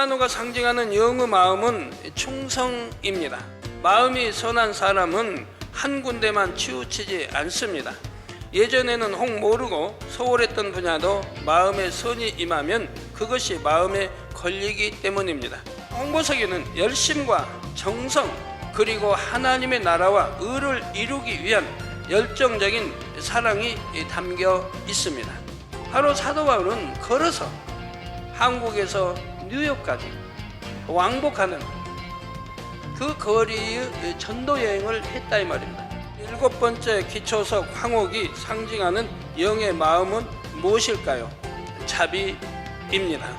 홍만호가 상징하는 영의 마음은 충성입니다. 마음이 선한 사람은 한 군데만 치우치지 않습니다. 예전에는 혹 모르고 소홀했던 분야도 마음의 선이 임하면 그것이 마음에 걸리기 때문입니다. 홍보석에는 열심과 정성 그리고 하나님의 나라와 의를 이루기 위한 열정적인 사랑이 담겨 있습니다. 바로 사도 바울은 걸어서 한국에서 뉴욕까지 왕복하는 그 거리의 전도 여행을 했다 이 말입니다. 7번째 기초석 황옥이 상징하는 영의 마음은 무엇일까요? 자비입니다.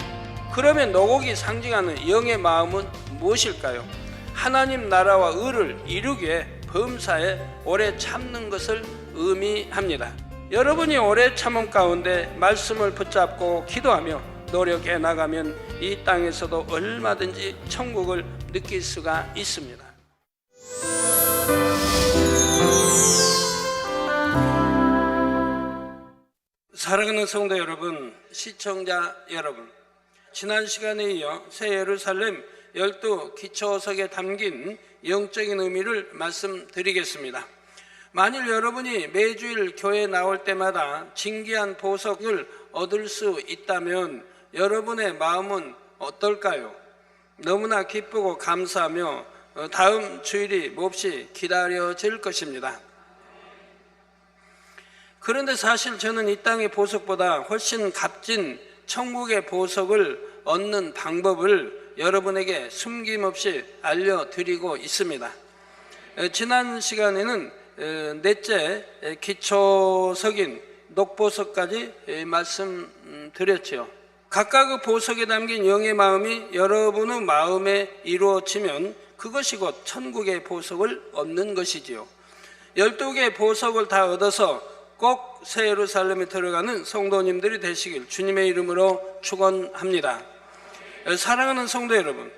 그러면 노곡이 상징하는 영의 마음은 무엇일까요? 하나님 나라와 의를 이루기 위해 범사에 오래 참는 것을 의미합니다. 여러분이 오래 참음 가운데 말씀을 붙잡고 기도하며 노력해 나가면 이 땅에서도 얼마든지 천국을 느낄 수가 있습니다. 사랑하는 성도 여러분, 시청자 여러분, 지난 시간에 이어 새 예루살렘 12 기초석에 담긴 영적인 의미를 말씀드리겠습니다. 만일 여러분이 매주일 교회에 나올 때마다 진귀한 보석을 얻을 수 있다면 여러분의 마음은 어떨까요? 너무나 기쁘고 감사하며 다음 주일이 몹시 기다려질 것입니다. 그런데 사실 저는 이 땅의 보석보다 훨씬 값진 천국의 보석을 얻는 방법을 여러분에게 숨김없이 알려드리고 있습니다. 지난 시간에는 넷째 기초석인 녹보석까지 말씀드렸죠. 각각의 보석에 담긴 영의 마음이 여러분의 마음에 이루어지면 그것이 곧 천국의 보석을 얻는 것이지요. 12개의 보석을 다 얻어서 꼭 새 예루살렘에 들어가는 성도님들이 되시길 주님의 이름으로 축원합니다. 사랑하는 성도 여러분,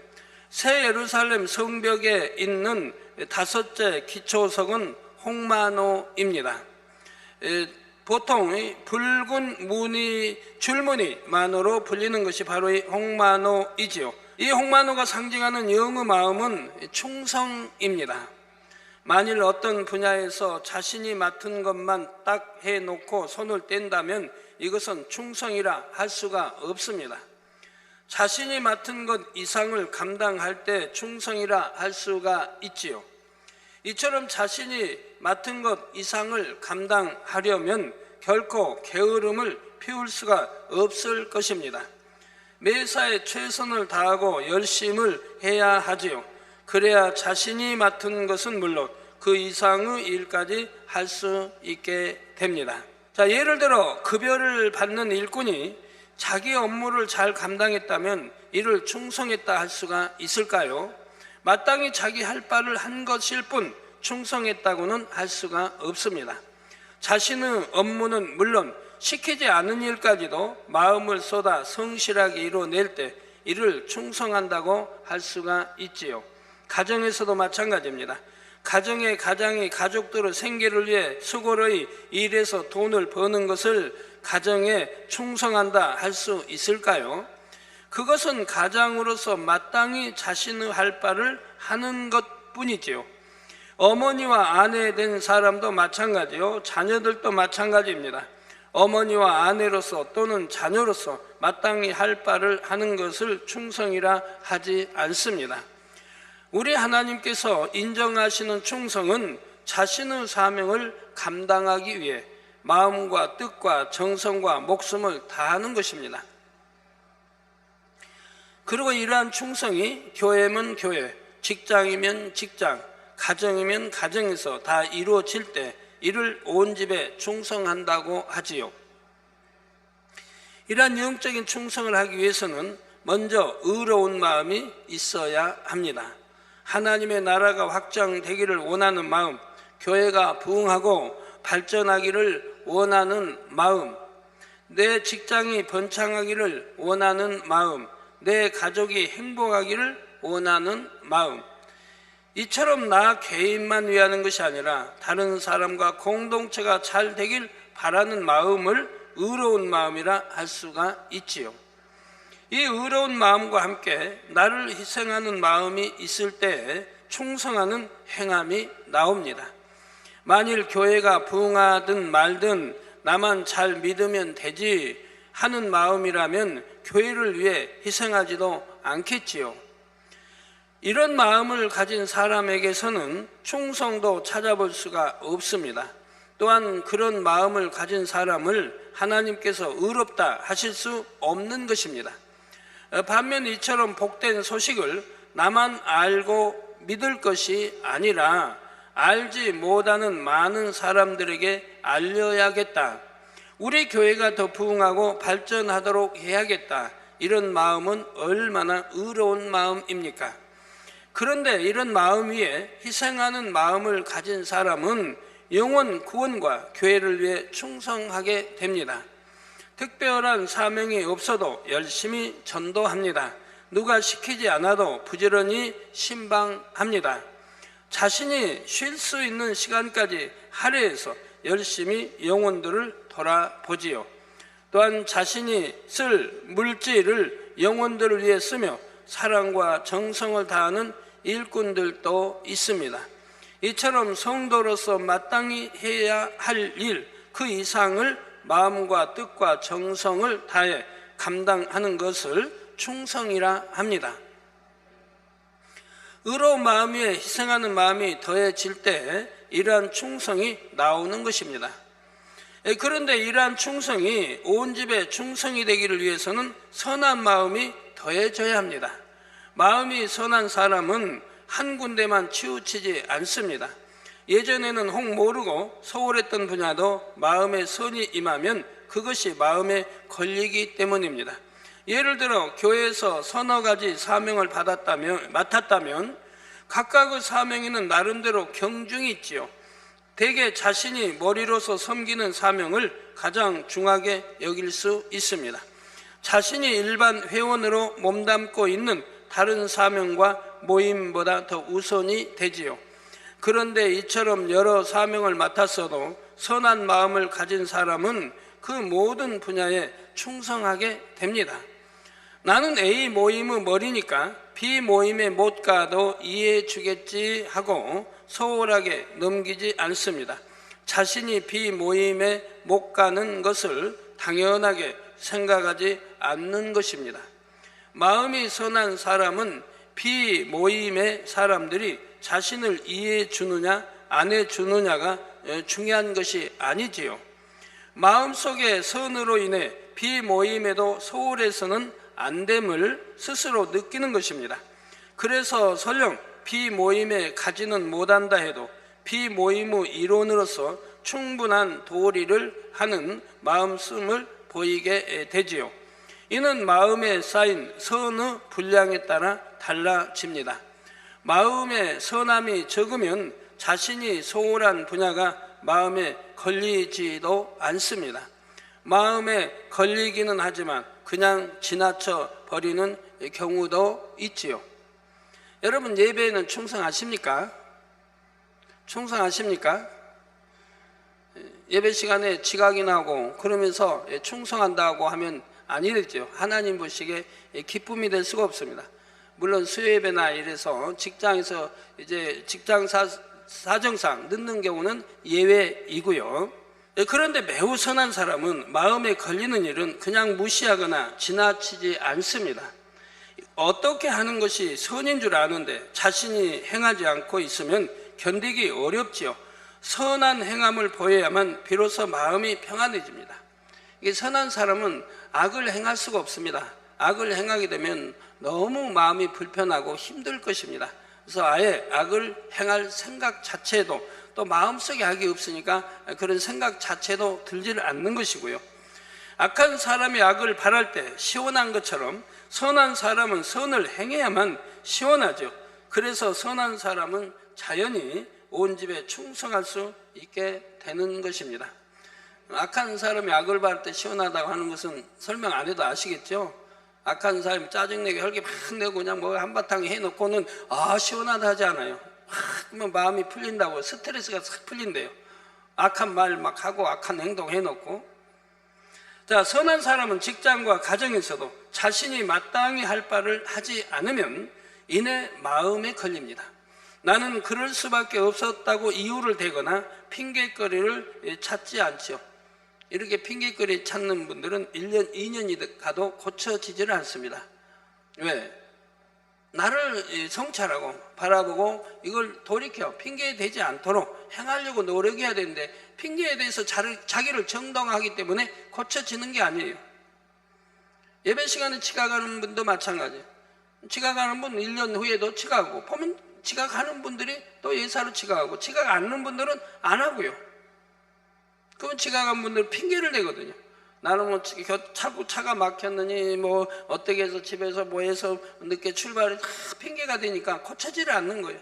새 예루살렘 성벽에 있는 5째 기초석은 홍만호입니다. 보통 붉은 무늬, 줄무늬만으로 불리는 것이 바로 이 홍만호이지요. 이 홍만호가 상징하는 영의 마음은 충성입니다. 만일 어떤 분야에서 자신이 맡은 것만 딱 해놓고 손을 뗀다면 이것은 충성이라 할 수가 없습니다. 자신이 맡은 것 이상을 감당할 때 충성이라 할 수가 있지요. 이처럼 자신이 맡은 것 이상을 감당하려면 결코 게으름을 피울 수가 없을 것입니다. 매사에 최선을 다하고 열심을 해야 하지요. 그래야 자신이 맡은 것은 물론 그 이상의 일까지 할 수 있게 됩니다. 자, 예를 들어 급여를 받는 일꾼이 자기 업무를 잘 감당했다면 이를 충성했다 할 수가 있을까요? 마땅히 자기 할 바를 한 것일 뿐 충성했다고는 할 수가 없습니다. 자신의 업무는 물론 시키지 않은 일까지도 마음을 쏟아 성실하게 이뤄낼 때 이를 충성한다고 할 수가 있지요. 가정에서도 마찬가지입니다. 가정의 가장이 가족들의 생계를 위해 수고로이 일해서 돈을 버는 것을 가정에 충성한다 할 수 있을까요? 그것은 가장으로서 마땅히 자신의 할 바를 하는 것뿐이지요. 어머니와 아내 된 사람도 마찬가지요. 자녀들도 마찬가지입니다. 어머니와 아내로서 또는 자녀로서 마땅히 할 바를 하는 것을 충성이라 하지 않습니다. 우리 하나님께서 인정하시는 충성은 자신의 사명을 감당하기 위해 마음과 뜻과 정성과 목숨을 다하는 것입니다. 그리고 이러한 충성이 교회면 교회, 직장이면 직장, 가정이면 가정에서 다 이루어질 때 이를 온 집에 충성한다고 하지요. 이러한 영적인 충성을 하기 위해서는 먼저 의로운 마음이 있어야 합니다. 하나님의 나라가 확장되기를 원하는 마음, 교회가 부흥하고 발전하기를 원하는 마음, 내 직장이 번창하기를 원하는 마음, 내 가족이 행복하기를 원하는 마음, 이처럼 나 개인만 위하는 것이 아니라 다른 사람과 공동체가 잘 되길 바라는 마음을 의로운 마음이라 할 수가 있지요. 이 의로운 마음과 함께 나를 희생하는 마음이 있을 때 충성하는 행함이 나옵니다. 만일 교회가 부흥하든 말든 나만 잘 믿으면 되지 하는 마음이라면 교회를 위해 희생하지도 않겠지요. 이런 마음을 가진 사람에게서는 충성도 찾아볼 수가 없습니다. 또한 그런 마음을 가진 사람을 하나님께서 의롭다 하실 수 없는 것입니다. 반면 이처럼 복된 소식을 나만 알고 믿을 것이 아니라 알지 못하는 많은 사람들에게 알려야겠다. 우리 교회가 더 부흥하고 발전하도록 해야겠다. 이런 마음은 얼마나 의로운 마음입니까? 그런데 이런 마음 위에 희생하는 마음을 가진 사람은 영혼 구원과 교회를 위해 충성하게 됩니다. 특별한 사명이 없어도 열심히 전도합니다. 누가 시키지 않아도 부지런히 신방합니다. 자신이 쉴 수 있는 시간까지 할애해서 열심히 영혼들을 돌아보지요. 또한 자신이 쓸 물질을 영혼들을 위해 쓰며 사랑과 정성을 다하는 일꾼들도 있습니다. 이처럼 성도로서 마땅히 해야 할 일, 그 이상을 마음과 뜻과 정성을 다해 감당하는 것을 충성이라 합니다. 의로운 마음 위에 희생하는 마음이 더해질 때 이러한 충성이 나오는 것입니다. 그런데 이러한 충성이 온 집에 충성이 되기를 위해서는 선한 마음이 더해져야 합니다. 마음이 선한 사람은 한 군데만 치우치지 않습니다. 예전에는 혹 모르고 소홀했던 분야도 마음에 선이 임하면 그것이 마음에 걸리기 때문입니다. 예를 들어 교회에서 서너 가지 사명을 맡았다면 각각의 사명에는 나름대로 경중이 있지요. 대개 자신이 머리로서 섬기는 사명을 가장 중하게 여길 수 있습니다. 자신이 일반 회원으로 몸담고 있는 다른 사명과 모임보다 더 우선이 되지요. 그런데 이처럼 여러 사명을 맡았어도 선한 마음을 가진 사람은 그 모든 분야에 충성하게 됩니다. 나는 A 모임의 머리니까 B 모임에 못 가도 이해해 주겠지 하고 소홀하게 넘기지 않습니다. 자신이 B 모임에 못 가는 것을 당연하게 생각하지 않는 것입니다. 마음이 선한 사람은 B 모임의 사람들이 자신을 이해해 주느냐 안 해 주느냐가 중요한 것이 아니지요. 마음속의 선으로 인해 B 모임에도 소홀해서는 안 됨을 스스로 느끼는 것입니다. 그래서 설령 B 모임에 가지는 못한다 해도 B 모임의 일원으로서 충분한 도리를 하는 마음씀을 보이게 되지요. 이는 마음에 쌓인 선의 분량에 따라 달라집니다. 마음의 선함이 적으면 자신이 소홀한 분야가 마음에 걸리지도 않습니다. 마음에 걸리기는 하지만 그냥 지나쳐 버리는 경우도 있지요. 여러분 예배에는 충성하십니까? 충성하십니까? 예배 시간에 지각이 나고 그러면서 충성한다고 하면 아니겠죠. 하나님 보시기에 기쁨이 될 수가 없습니다. 물론 수요예배나 이래서 직장에서 이제 직장 사정상 늦는 경우는 예외이고요. 그런데 매우 선한 사람은 마음에 걸리는 일은 그냥 무시하거나 지나치지 않습니다. 어떻게 하는 것이 선인 줄 아는데 자신이 행하지 않고 있으면 견디기 어렵지요. 선한 행함을 보여야만 비로소 마음이 평안해집니다. 이게 선한 사람은 악을 행할 수가 없습니다. 악을 행하게 되면 너무 마음이 불편하고 힘들 것입니다. 그래서 아예 악을 행할 생각 자체도 또 마음속에 악이 없으니까 그런 생각 자체도 들지를 않는 것이고요. 악한 사람이 악을 바랄 때 시원한 것처럼 선한 사람은 선을 행해야만 시원하죠. 그래서 선한 사람은 자연히 온 집에 충성할 수 있게 되는 것입니다. 악한 사람이 악을 바랄 때 시원하다고 하는 것은 설명 안 해도 아시겠죠? 악한 사람이 짜증내게 혈기 막 내고 그냥 뭐 한바탕 해놓고는 시원하다 하지 않아요. 그러면 마음이 풀린다고 스트레스가 싹 풀린대요. 악한 말 막 하고 악한 행동 해놓고. 자, 선한 사람은 직장과 가정에서도 자신이 마땅히 할 바를 하지 않으면 이내 마음에 걸립니다. 나는 그럴 수밖에 없었다고 이유를 대거나 핑계거리를 찾지 않죠. 이렇게 핑계거리 찾는 분들은 1년, 2년이 가도 고쳐지지를 않습니다. 왜? 나를 성찰하고 바라보고 이걸 돌이켜 핑계되지 않도록 행하려고 노력해야 되는데, 핑계에 대해서 자기를 정당화하기 때문에 고쳐지는 게 아니에요. 예배 시간에 지각하는 분도 마찬가지예요. 지각하는 분 1년 후에도 지각하고, 보면 지각하는 분들이 또 예사로 지각하고, 지각 않는 분들은 안 하고요. 그러면 지각한 분들 핑계를 대거든요. 나는 뭐 자꾸 차가 막혔느니 뭐 어떻게 해서 집에서 뭐 해서 늦게 출발을 다 핑계가 되니까 고쳐지를 않는 거예요.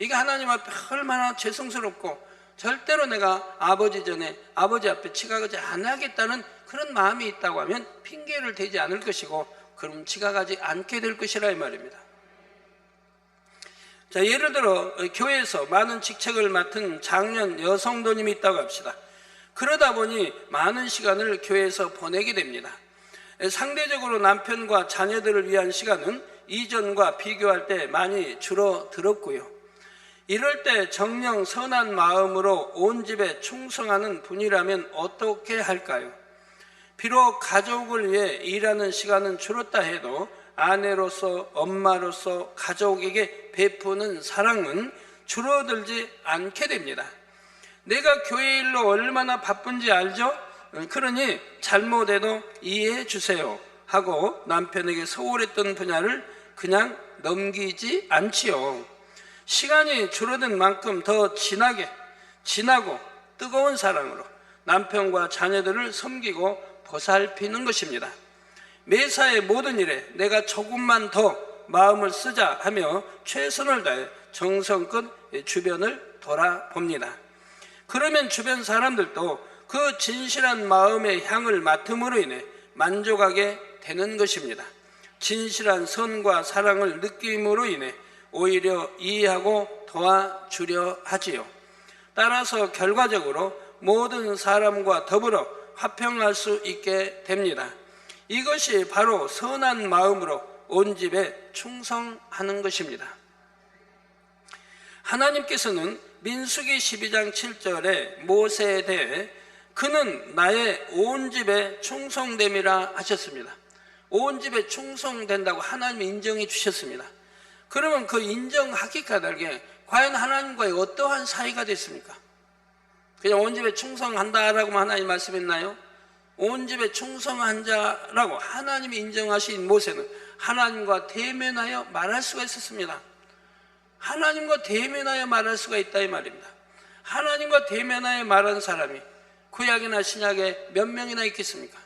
이게 하나님 앞에 얼마나 죄송스럽고, 절대로 내가 아버지 전에 아버지 앞에 지각하지 않겠다는 그런 마음이 있다고 하면 핑계를 대지 않을 것이고, 그럼 지각하지 않게 될 것이라 이 말입니다. 자, 예를 들어 교회에서 많은 직책을 맡은 장년 여성도님이 있다고 합시다. 그러다 보니 많은 시간을 교회에서 보내게 됩니다. 상대적으로 남편과 자녀들을 위한 시간은 이전과 비교할 때 많이 줄어들었고요. 이럴 때 정녕 선한 마음으로 온 집에 충성하는 분이라면 어떻게 할까요? 비록 가족을 위해 일하는 시간은 줄었다 해도 아내로서, 엄마로서 가족에게 베푸는 사랑은 줄어들지 않게 됩니다. 내가 교회 일로 얼마나 바쁜지 알죠? 그러니 잘못해도 이해해 주세요 하고 남편에게 소홀했던 분야를 그냥 넘기지 않지요. 시간이 줄어든 만큼 더 진하고 뜨거운 사랑으로 남편과 자녀들을 섬기고 보살피는 것입니다. 매사의 모든 일에 내가 조금만 더 마음을 쓰자 하며 최선을 다해 정성껏 주변을 돌아봅니다. 그러면 주변 사람들도 그 진실한 마음의 향을 맡음으로 인해 만족하게 되는 것입니다. 진실한 선과 사랑을 느낌으로 인해 오히려 이해하고 도와주려 하지요. 따라서 결과적으로 모든 사람과 더불어 화평할 수 있게 됩니다. 이것이 바로 선한 마음으로 온 집에 충성하는 것입니다. 하나님께서는 민수기 12장 7절에 모세에 대해 그는 나의 온 집에 충성됨이라 하셨습니다. 온 집에 충성된다고 하나님이 인정해 주셨습니다. 그러면 그 인정하기가 다르게 과연 하나님과의 어떠한 사이가 됐습니까? 그냥 온 집에 충성한다라고만 하나님 말씀했나요? 온 집에 충성한 자라고 하나님이 인정하신 모세는 하나님과 대면하여 말할 수가 있었습니다. 하나님과 대면하여 말할 수가 있다 이 말입니다. 하나님과 대면하여 말한 사람이 구약이나 신약에 몇 명이나 있겠습니까?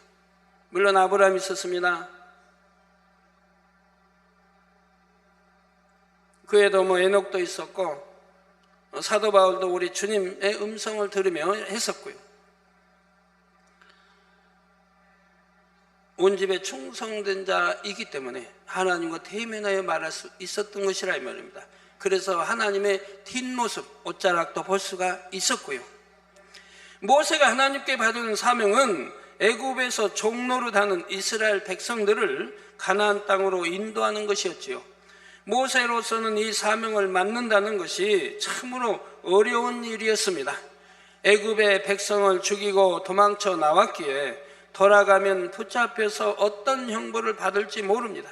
물론 아브라함이 있었습니다. 그 외에도 뭐 에녹도 있었고, 사도 바울도 우리 주님의 음성을 들으며 했었고요. 온 집에 충성된 자이기 때문에 하나님과 대면하여 말할 수 있었던 것이라 이 말입니다. 그래서 하나님의 뒷모습, 옷자락도 볼 수가 있었고요. 모세가 하나님께 받은 사명은 애굽에서 종노릇하는 이스라엘 백성들을 가나안 땅으로 인도하는 것이었지요. 모세로서는 이 사명을 맡는다는 것이 참으로 어려운 일이었습니다. 애굽의 백성을 죽이고 도망쳐 나왔기에 돌아가면 붙잡혀서 어떤 형벌을 받을지 모릅니다.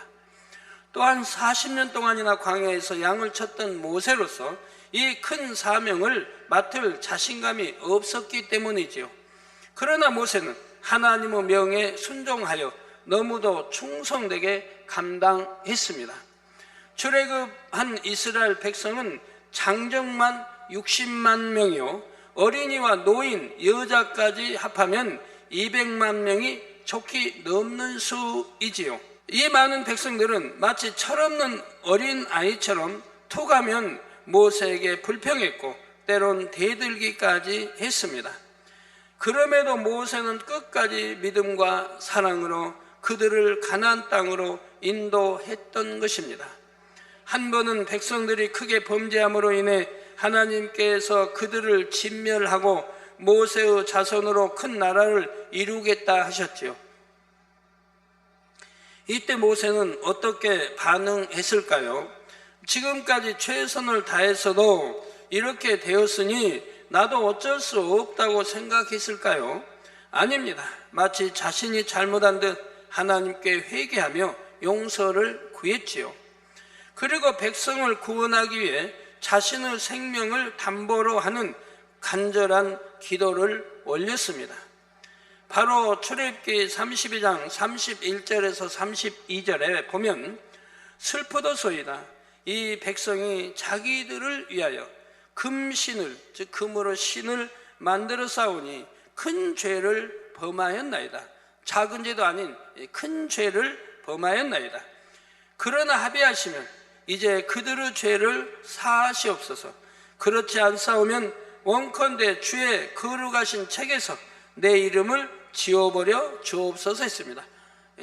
또한 40년 동안이나 광야에서 양을 쳤던 모세로서 이 큰 사명을 맡을 자신감이 없었기 때문이지요. 그러나 모세는 하나님의 명에 순종하여 너무도 충성되게 감당했습니다. 출애굽한 이스라엘 백성은 장정만 60만 명이요 어린이와 노인, 여자까지 합하면 200만 명이 좋게 넘는 수이지요. 이 많은 백성들은 마치 철없는 어린 아이처럼 툭하면 모세에게 불평했고 때론 대들기까지 했습니다. 그럼에도 모세는 끝까지 믿음과 사랑으로 그들을 가나안 땅으로 인도했던 것입니다. 한 번은 백성들이 크게 범죄함으로 인해 하나님께서 그들을 진멸하고 모세의 자손으로 큰 나라를 이루겠다 하셨지요. 이때 모세는 어떻게 반응했을까요? 지금까지 최선을 다해서도 이렇게 되었으니 나도 어쩔 수 없다고 생각했을까요? 아닙니다. 마치 자신이 잘못한 듯 하나님께 회개하며 용서를 구했지요. 그리고 백성을 구원하기 위해 자신의 생명을 담보로 하는 간절한 기도를 올렸습니다. 바로 출애굽기 32장 31절에서 32절에 보면 슬프도소이다. 이 백성이 자기들을 위하여 금신을, 즉 금으로 신을 만들어 싸우니 큰 죄를 범하였나이다. 작은 죄도 아닌 큰 죄를 범하였나이다. 그러나 합의하시면 이제 그들의 죄를 사하시옵소서. 그렇지 않사오면 원컨대 주의 거룩하신 책에서 내 이름을 지워버려 주옵소서 했습니다.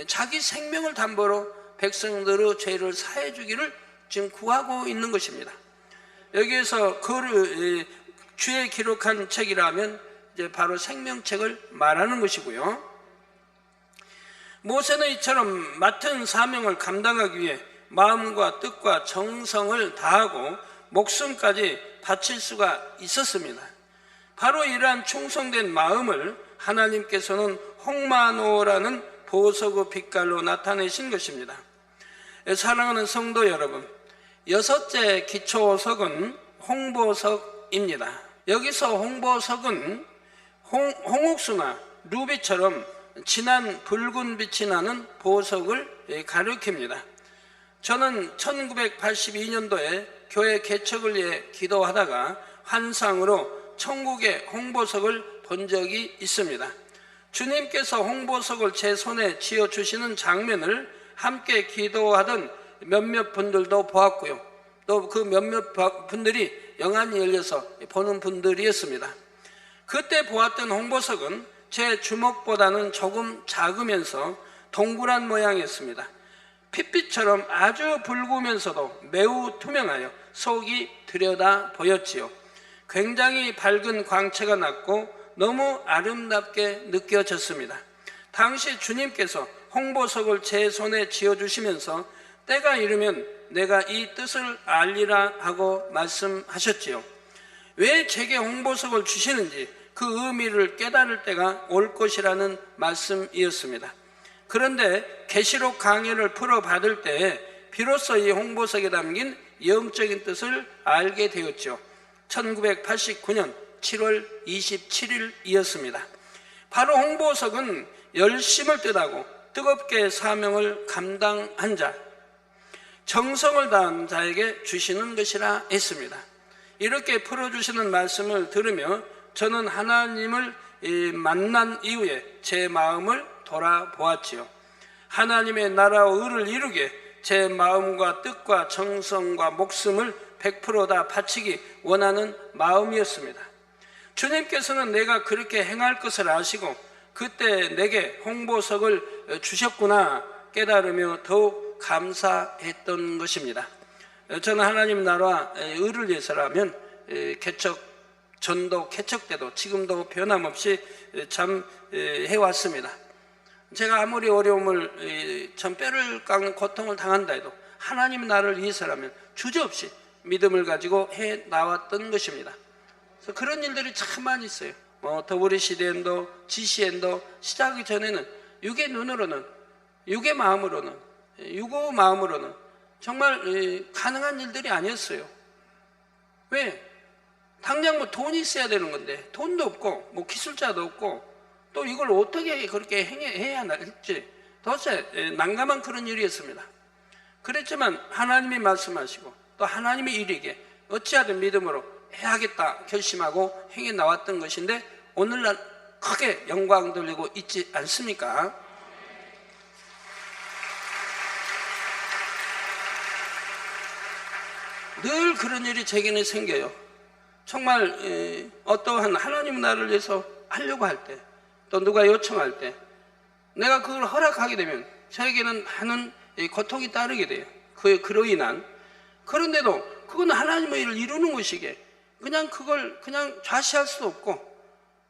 자기 생명을 담보로 백성들의 죄를 사해 주기를 지금 구하고 있는 것입니다. 여기에서 주의 기록한 책이라면 이제 바로 생명책을 말하는 것이고요. 모세는 이처럼 맡은 사명을 감당하기 위해 마음과 뜻과 정성을 다하고 목숨까지 바칠 수가 있었습니다. 바로 이러한 충성된 마음을 하나님께서는 홍마노라는 보석의 빛깔로 나타내신 것입니다. 사랑하는 성도 여러분, 여섯째 기초석은 홍보석입니다. 여기서 홍보석은 홍옥수나 루비처럼 진한 붉은 빛이 나는 보석을 가리킵니다. 저는 1982년도에 교회 개척을 위해 기도하다가 환상으로 천국의 홍보석을 본 적이 있습니다. 주님께서 홍보석을 제 손에 쥐어주시는 장면을 함께 기도하던 몇몇 분들도 보았고요. 또 그 몇몇 분들이 영안이 열려서 보는 분들이었습니다. 그때 보았던 홍보석은 제 주먹보다는 조금 작으면서 동그란 모양이었습니다. 핏빛처럼 아주 붉으면서도 매우 투명하여 속이 들여다 보였지요. 굉장히 밝은 광채가 났고 너무 아름답게 느껴졌습니다. 당시 주님께서 홍보석을 제 손에 쥐어주시면서 때가 이르면 내가 이 뜻을 알리라 하고 말씀하셨지요. 왜 제게 홍보석을 주시는지 그 의미를 깨달을 때가 올 것이라는 말씀이었습니다. 그런데 계시록 강의를 풀어받을 때 비로소 이 홍보석에 담긴 영적인 뜻을 알게 되었죠. 1989년 7월 27일이었습니다. 바로 홍보석은 열심을 뜻하고 뜨겁게 사명을 감당한 자, 정성을 다한 자에게 주시는 것이라 했습니다. 이렇게 풀어주시는 말씀을 들으며 저는 하나님을 만난 이후에 제 마음을 돌아보았지요. 하나님의 나라와 의를 이루게 제 마음과 뜻과 정성과 목숨을 100% 다 바치기 원하는 마음이었습니다. 주님께서는 내가 그렇게 행할 것을 아시고 그때 내게 홍보석을 주셨구나 깨달으며 더욱 감사했던 것입니다. 저는 하나님 나라와 의를 위해서라면 개척 전도 개척 때도 지금도 변함없이 참 해왔습니다. 제가 아무리 어려움을 참 뼈를 깎는 고통을 당한다 해도 하나님 나라를 위해서라면 주저없이 믿음을 가지고 해 나왔던 것입니다. 그래서 그런 일들이 참 많이 있어요. WCDN도 GCN도 시작하기 전에는 육의 눈으로는 육의 마음으로는 육의 마음으로는 정말 가능한 일들이 아니었어요. 왜? 당장 뭐 돈이 있어야 되는 건데 돈도 없고 뭐 기술자도 없고 또 이걸 어떻게 그렇게 해야 할지 도대체 난감한 그런 일이었습니다. 그랬지만 하나님이 말씀하시고 또 하나님의 일에게 어찌하든 믿음으로 해야겠다 결심하고 행해 나왔던 것인데 오늘날 크게 영광 돌리고 있지 않습니까? 늘 그런 일이 제게는 생겨요. 정말 어떠한 하나님 나라를 위해서 하려고 할 때 또 누가 요청할 때 내가 그걸 허락하게 되면 저에게는 많은 고통이 따르게 돼요. 그로 인한. 그런데도 그건 하나님의 일을 이루는 것이기에 그냥 그걸 그냥 좌시할 수도 없고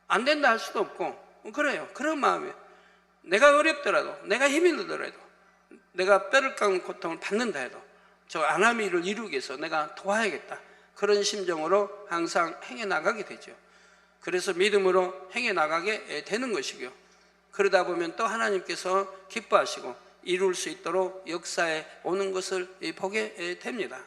안 된다 할 수도 없고 그래요. 그런 마음이에요. 내가 어렵더라도, 내가 힘이 들더라도, 내가 뼈를 깎는 고통을 받는다 해도 저 아나미를 이루기 위해서 내가 도와야겠다, 그런 심정으로 항상 행해 나가게 되죠. 그래서 믿음으로 행해 나가게 되는 것이고요. 그러다 보면 또 하나님께서 기뻐하시고 이룰 수 있도록 역사에 오는 것을 보게 됩니다.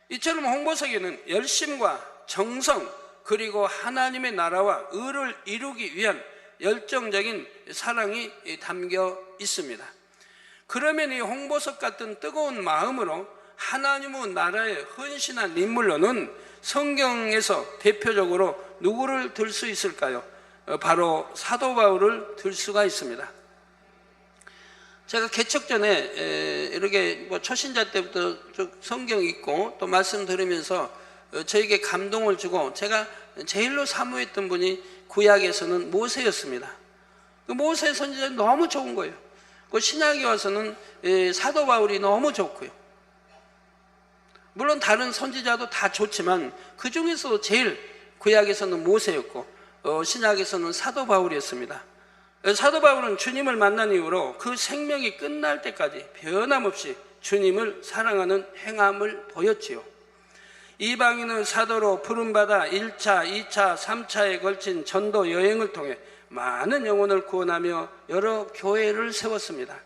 이처럼 홍보석에는 열심과 정성, 그리고 하나님의 나라와 의를 이루기 위한 열정적인 사랑이 담겨 있습니다. 그러면 이 홍보석 같은 뜨거운 마음으로 하나님의 나라에 헌신한 인물로는 성경에서 대표적으로 누구를 들 수 있을까요? 바로 사도 바울을 들 수가 있습니다. 제가 개척 전에 이렇게 초신자 때부터 성경 읽고 또 말씀 들으면서 저에게 감동을 주고 제가 제일로 사모했던 분이 구약에서는 모세였습니다. 그 모세 선지자 너무 좋은 거예요. 그 신약에 와서는 사도 바울이 너무 좋고요. 물론 다른 선지자도 다 좋지만 그 중에서도 제일 구약에서는 모세였고 신약에서는 사도 바울이었습니다. 사도 바울은 주님을 만난 이후로 그 생명이 끝날 때까지 변함없이 주님을 사랑하는 행함을 보였지요. 이방인의 사도로 부름받아 1차, 2차, 3차에 걸친 전도 여행을 통해 많은 영혼을 구원하며 여러 교회를 세웠습니다.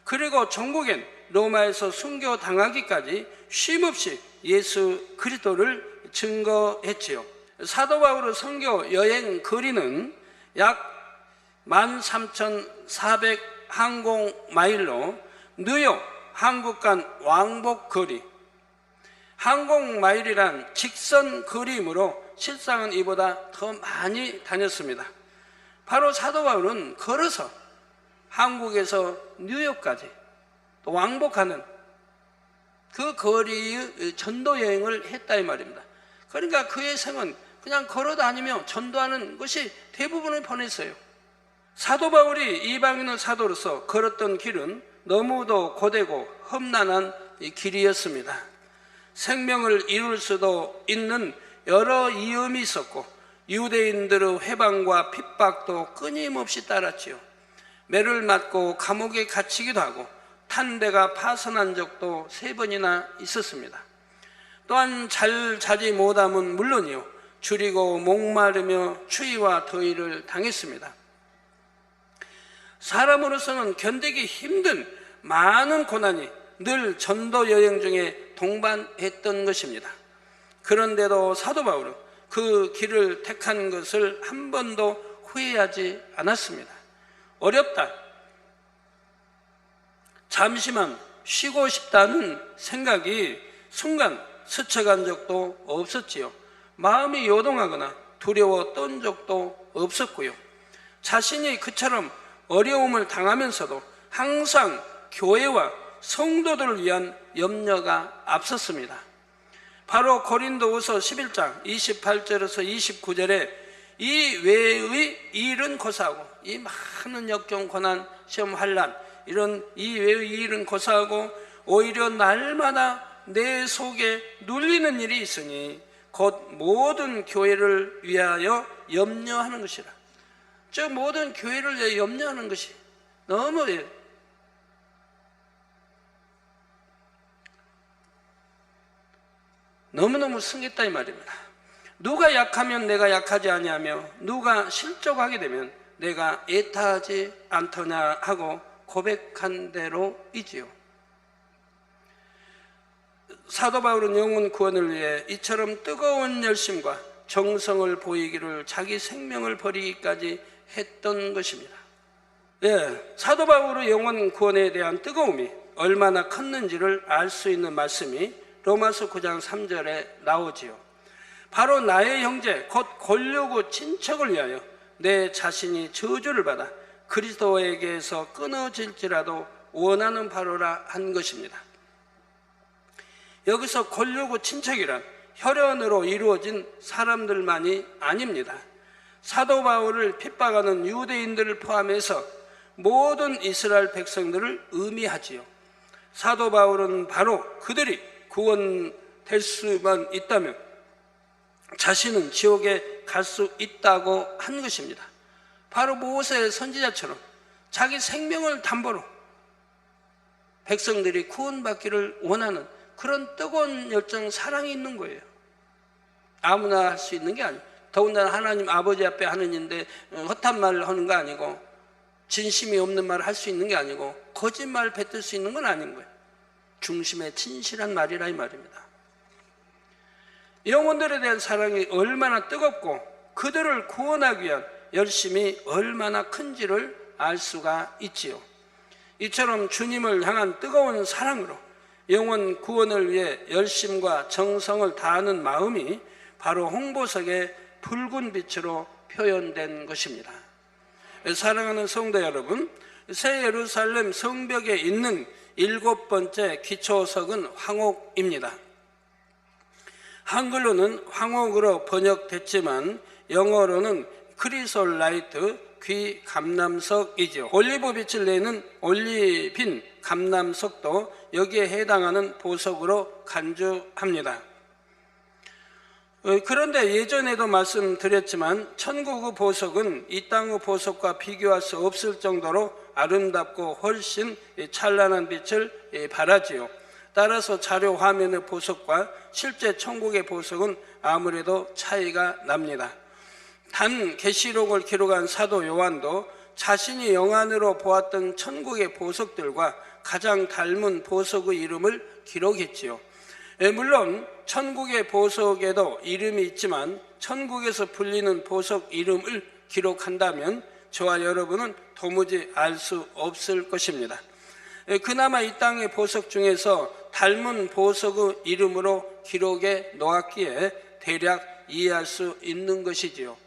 그리고 전국엔 로마에서 순교당하기까지 쉼없이 예수 그리스도를 증거했지요. 사도 바울의 선교 여행 거리는 약 13,400 항공마일로 뉴욕, 한국 간 왕복 거리, 항공마일이란 직선 거리이므로 실상은 이보다 더 많이 다녔습니다. 바로 사도 바울은 걸어서 한국에서 뉴욕까지 또 왕복하는 그 거리의 전도 여행을 했다 이 말입니다. 그러니까 그의 생은 그냥 걸어 다니며 전도하는 것이 대부분을 보냈어요. 사도 바울이 이방인의 사도로서 걸었던 길은 너무도 고되고 험난한 길이었습니다. 생명을 잃을 수도 있는 여러 위험이 있었고 유대인들의 회방과 핍박도 끊임없이 따랐지요. 매를 맞고 감옥에 갇히기도 하고 탄대가 파손한 적도 3번이나 있었습니다. 또한 잘 자지 못함은 물론이요, 줄이고 목마르며 추위와 더위를 당했습니다. 사람으로서는 견디기 힘든 많은 고난이 늘 전도 여행 중에 동반했던 것입니다. 그런데도 사도 바울은 그 길을 택한 것을 한 번도 후회하지 않았습니다. 어렵다, 잠시만 쉬고 싶다는 생각이 순간 스쳐간 적도 없었지요. 마음이 요동하거나 두려워 떤 적도 없었고요. 자신이 그처럼 어려움을 당하면서도 항상 교회와 성도들을 위한 염려가 앞섰습니다. 바로 고린도후서 11장 28절에서 29절에 이 외의 일은 고사하고, 이 많은 역경, 고난, 시험, 환난, 이런 이 외의 일은 고사하고 오히려 날마다 내 속에 눌리는 일이 있으니 곧 모든 교회를 위하여 염려하는 것이라. 저 모든 교회를 위하여 염려하는 것이 너무너무 승겠다 이 말입니다. 누가 약하면 내가 약하지 아니하며 누가 실족하게 되면 내가 애타하지 않더냐 하고 고백한 대로이지요. 사도 바울은 영혼 구원을 위해 이처럼 뜨거운 열심과 정성을 보이기를 자기 생명을 버리기까지 했던 것입니다. 사도 바울의 영혼 구원에 대한 뜨거움이 얼마나 컸는지를 알 수 있는 말씀이 로마서 9장 3절에 나오지요. 바로 나의 형제 곧 권력의 친척을 위하여 내 자신이 저주를 받아 그리스도에게서 끊어질지라도 원하는 바로라 한 것입니다. 여기서 권력의 친척이란 혈연으로 이루어진 사람들만이 아닙니다. 사도 바울을 핍박하는 유대인들을 포함해서 모든 이스라엘 백성들을 의미하지요. 사도 바울은 바로 그들이 구원될 수만 있다면 자신은 지옥에 갈 수 있다고 한 것입니다. 바로 모세 선지자처럼 자기 생명을 담보로 백성들이 구원받기를 원하는 그런 뜨거운 열정, 사랑이 있는 거예요. 아무나 할 수 있는 게 아니에요. 더군다나 하나님 아버지 앞에 하는 일인데 헛한 말을 하는 거 아니고, 진심이 없는 말을 할 수 있는 게 아니고, 거짓말 뱉을 수 있는 건 아닌 거예요. 중심에 진실한 말이라 이 말입니다. 영혼들에 대한 사랑이 얼마나 뜨겁고 그들을 구원하기 위한 열심이 얼마나 큰지를 알 수가 있지요. 이처럼 주님을 향한 뜨거운 사랑으로 영혼 구원을 위해 열심과 정성을 다하는 마음이 바로 홍보석의 붉은 빛으로 표현된 것입니다. 사랑하는 성도 여러분, 새 예루살렘 성벽에 있는 7번째 기초석은 황옥입니다. 한글로는 황옥으로 번역됐지만 영어로는 크리솔라이트, 귀 감람석이죠. 올리브 빛을 내는 올리빈 감람석도 여기에 해당하는 보석으로 간주합니다. 그런데 예전에도 말씀드렸지만 천국의 보석은 이 땅의 보석과 비교할 수 없을 정도로 아름답고 훨씬 찬란한 빛을 발하지요. 따라서 자료 화면의 보석과 실제 천국의 보석은 아무래도 차이가 납니다. 단 계시록을 기록한 사도 요한도 자신이 영안으로 보았던 천국의 보석들과 가장 닮은 보석의 이름을 기록했지요. 물론 천국의 보석에도 이름이 있지만 천국에서 불리는 보석 이름을 기록한다면 저와 여러분은 도무지 알 수 없을 것입니다. 그나마 이 땅의 보석 중에서 닮은 보석의 이름으로 기록해 놓았기에 대략 이해할 수 있는 것이지요.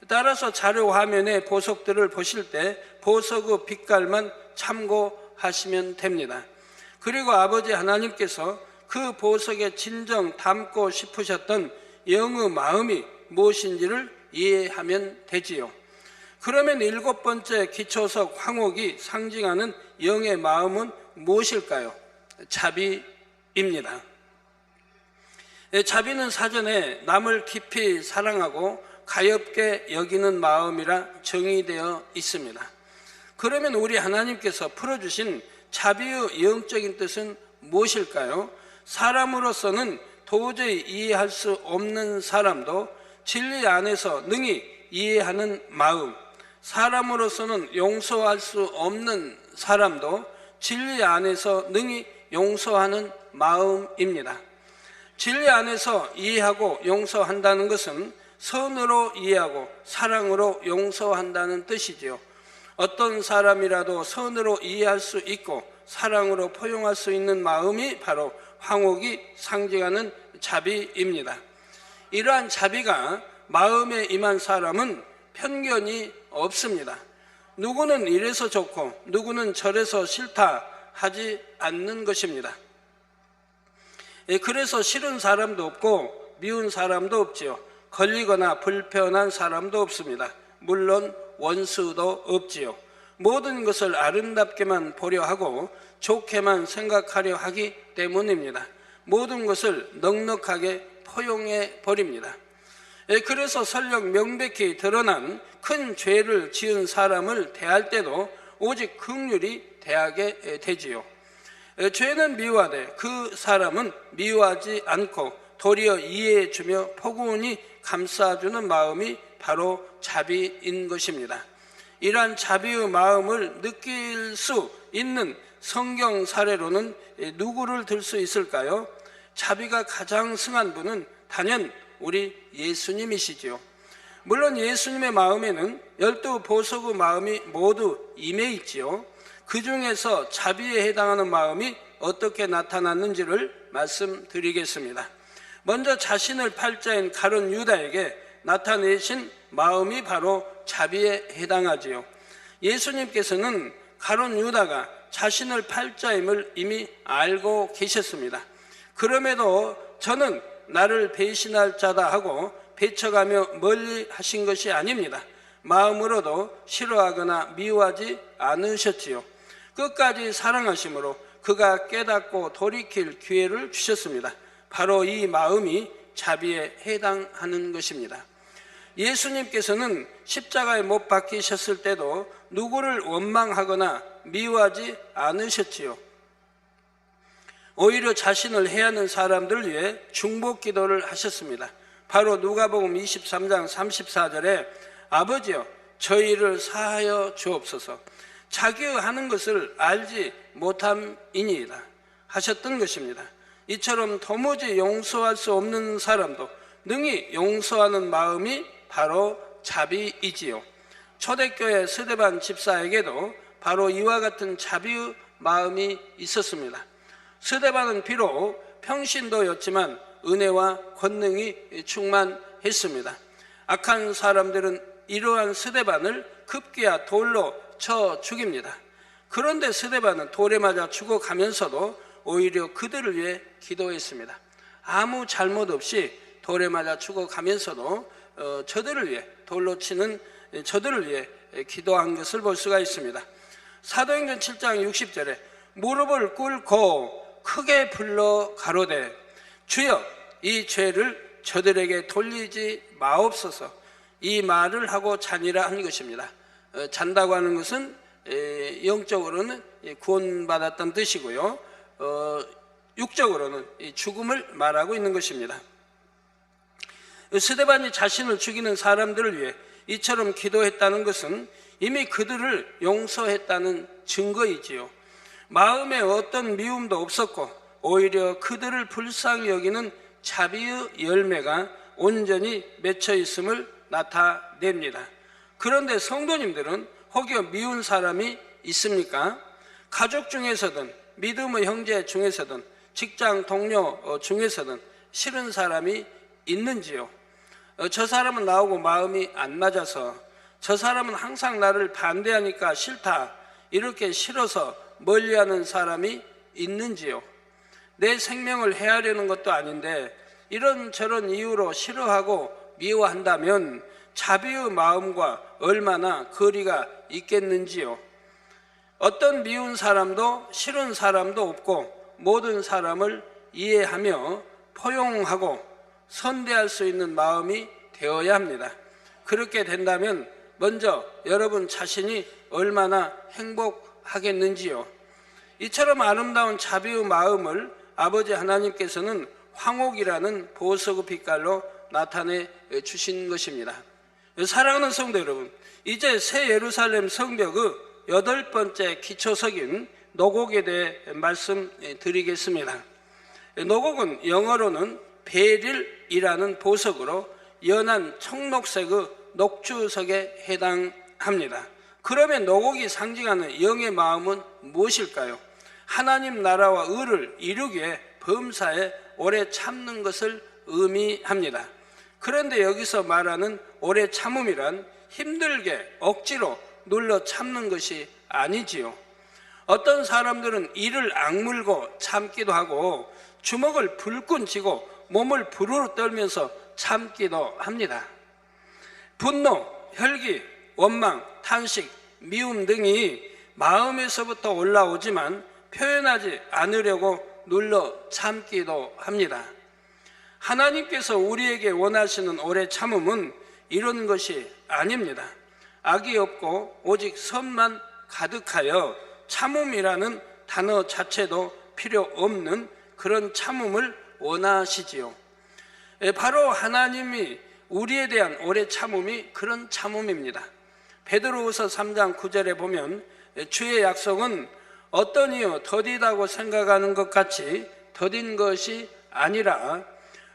따라서 자료 화면의 보석들을 보실 때 보석의 빛깔만 참고하시면 됩니다. 그리고 아버지 하나님께서 그 보석에 진정 담고 싶으셨던 영의 마음이 무엇인지를 이해하면 되지요. 그러면 7번째 기초석 황옥이 상징하는 영의 마음은 무엇일까요? 자비입니다. 자비는 사전에 남을 깊이 사랑하고 가엾게 여기는 마음이라 정의되어 있습니다. 그러면 우리 하나님께서 풀어주신 자비의 영적인 뜻은 무엇일까요? 사람으로서는 도저히 이해할 수 없는 사람도 진리 안에서 능히 이해하는 마음, 사람으로서는 용서할 수 없는 사람도 진리 안에서 능히 용서하는 마음입니다. 진리 안에서 이해하고 용서한다는 것은 선으로 이해하고 사랑으로 용서한다는 뜻이지요. 어떤 사람이라도 선으로 이해할 수 있고 사랑으로 포용할 수 있는 마음이 바로 황옥이 상징하는 자비입니다. 이러한 자비가 마음에 임한 사람은 편견이 없습니다. 누구는 이래서 좋고 누구는 저래서 싫다 하지 않는 것입니다. 그래서 싫은 사람도 없고 미운 사람도 없지요. 걸리거나 불편한 사람도 없습니다. 물론 원수도 없지요. 모든 것을 아름답게만 보려 하고 좋게만 생각하려 하기 때문입니다. 모든 것을 넉넉하게 포용해 버립니다. 그래서 설령 명백히 드러난 큰 죄를 지은 사람을 대할 때도 오직 긍휼히 대하게 되지요. 죄는 미워하되 그 사람은 미워하지 않고 도리어 이해해주며 포근히 감싸주는 마음이 바로 자비인 것입니다. 이러한 자비의 마음을 느낄 수 있는 성경 사례로는 누구를 들 수 있을까요? 자비가 가장 승한 분은 단연 우리 예수님이시지요. 물론 예수님의 마음에는 12보석의 마음이 모두 임해 있지요. 그 중에서 자비에 해당하는 마음이 어떻게 나타났는지를 말씀드리겠습니다. 먼저 자신을 팔자인 가룟 유다에게 나타내신 마음이 바로 자비에 해당하지요. 예수님께서는 가룟 유다가 자신을 팔자임을 이미 알고 계셨습니다. 그럼에도 저는 나를 배신할 자다 하고 배척하며 멀리 하신 것이 아닙니다. 마음으로도 싫어하거나 미워하지 않으셨지요. 끝까지 사랑하심으로 그가 깨닫고 돌이킬 기회를 주셨습니다. 바로 이 마음이 자비에 해당하는 것입니다. 예수님께서는 십자가에 못 박히셨을 때도 누구를 원망하거나 미워하지 않으셨지요. 오히려 자신을 해하는 사람들을 위해 중보 기도를 하셨습니다. 바로 누가복음 23장 34절에 아버지여 저희를 사하여 주옵소서 자기의 하는 것을 알지 못함이니이다 하셨던 것입니다. 이처럼 도무지 용서할 수 없는 사람도 능히 용서하는 마음이 바로 자비이지요. 초대교회 스데반 집사에게도 바로 이와 같은 자비의 마음이 있었습니다. 스데반은 비록 평신도였지만 은혜와 권능이 충만했습니다. 악한 사람들은 이러한 스데반을 급기야 돌로 쳐 죽입니다. 그런데 스데반은 돌에 맞아 죽어가면서도 오히려 그들을 위해 기도했습니다. 아무 잘못 없이 돌에 맞아 죽어가면서도 저들을 위해 돌로 치는 저들을 위해 기도한 것을 볼 수가 있습니다. 사도행전 7장 60절에 무릎을 꿇고 크게 불러 가로되 주여 이 죄를 저들에게 돌리지 마옵소서 이 말을 하고 자니라 한 것입니다. 잔다고 하는 것은 영적으로는 구원받았다는 뜻이고요, 육적으로는 죽음을 말하고 있는 것입니다. 스데반이 자신을 죽이는 사람들을 위해 이처럼 기도했다는 것은 이미 그들을 용서했다는 증거이지요. 마음에 어떤 미움도 없었고 오히려 그들을 불쌍히 여기는 자비의 열매가 온전히 맺혀 있음을 나타냅니다. 그런데 성도님들은 혹여 미운 사람이 있습니까? 가족 중에서든 믿음의 형제 중에서든 직장 동료 중에서든 싫은 사람이 있는지요? 저 사람은 나하고 마음이 안 맞아서, 저 사람은 항상 나를 반대하니까 싫다, 이렇게 싫어서 멀리하는 사람이 있는지요? 내 생명을 해하려는 것도 아닌데 이런저런 이유로 싫어하고 미워한다면 자비의 마음과 얼마나 거리가 있겠는지요? 어떤 미운 사람도 싫은 사람도 없고 모든 사람을 이해하며 포용하고 선대할 수 있는 마음이 되어야 합니다. 그렇게 된다면 먼저 여러분 자신이 얼마나 행복하겠는지요? 이처럼 아름다운 자비의 마음을 아버지 하나님께서는 황옥이라는 보석의 빛깔로 나타내 주신 것입니다. 사랑하는 성도 여러분, 이제 새 예루살렘 성벽의 8번째 기초석인 노곡에 대해 말씀드리겠습니다. 노곡은 영어로는 베릴이라는 보석으로 연한 청록색의 녹주석에 해당합니다. 그러면 노곡이 상징하는 영의 마음은 무엇일까요? 하나님 나라와 의를 이루기에 범사에 오래 참는 것을 의미합니다. 그런데 여기서 말하는 오래 참음이란 힘들게 억지로 눌러 참는 것이 아니지요. 어떤 사람들은 이를 악물고 참기도 하고 주먹을 불끈 쥐고 몸을 부르르 떨면서 참기도 합니다. 분노, 혈기, 원망, 탄식, 미움 등이 마음에서부터 올라오지만 표현하지 않으려고 눌러 참기도 합니다. 하나님께서 우리에게 원하시는 오래 참음은 이런 것이 아닙니다. 악이 없고 오직 선만 가득하여 참음이라는 단어 자체도 필요 없는 그런 참음을 원하시지요. 바로 하나님이 우리에 대한 오래 참음이 그런 참음입니다. 베드로후서 3장 9절에 보면 주의 약속은 어떤 이유 더디다고 생각하는 것 같이 더딘 것이 아니라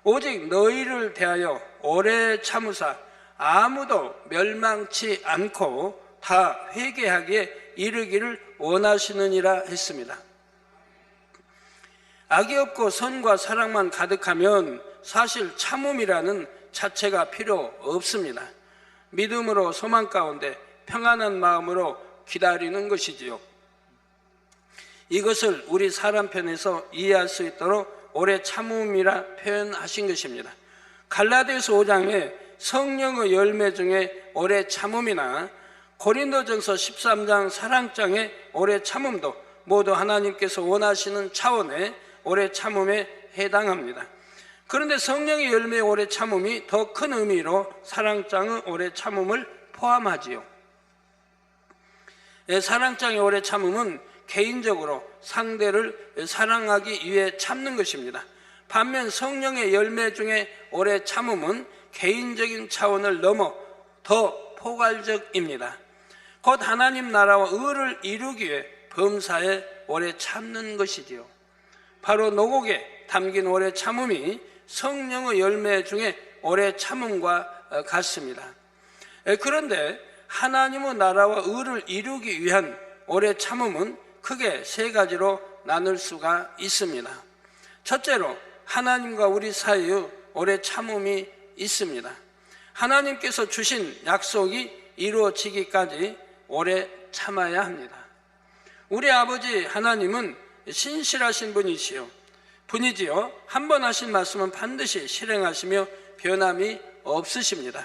오직 너희를 대하여 오래 참으사 아무도 멸망치 않고 다 회개하기에 이르기를 원하시느니라 했습니다. 악이 없고 선과 사랑만 가득하면 사실 참음이라는 자체가 필요 없습니다. 믿음으로 소망 가운데 평안한 마음으로 기다리는 것이지요. 이것을 우리 사람 편에서 이해할 수 있도록 오래 참음이라 표현하신 것입니다. 갈라디아서 5장에 성령의 열매 중에 오래 참음이나 고린도전서 13장 사랑장의 오래 참음도 모두 하나님께서 원하시는 차원의 오래 참음에 해당합니다. 그런데 성령의 열매의 오래 참음이 더 큰 의미로 사랑장의 오래 참음을 포함하지요. 사랑장의 오래 참음은 개인적으로 상대를 사랑하기 위해 참는 것입니다. 반면 성령의 열매 중에 오래 참음은 개인적인 차원을 넘어 더 포괄적입니다. 곧 하나님 나라와 의를 이루기 위해 범사에 오래 참는 것이지요. 바로 노곡에 담긴 오래 참음이 성령의 열매 중에 오래 참음과 같습니다. 그런데 하나님의 나라와 의를 이루기 위한 오래 참음은 크게 세 가지로 나눌 수가 있습니다. 첫째로 하나님과 우리 사이의 오래 참음이 있습니다. 하나님께서 주신 약속이 이루어지기까지 오래 참아야 합니다. 우리 아버지 하나님은 신실하신 분이지요. 한 번 하신 말씀은 반드시 실행하시며 변함이 없으십니다.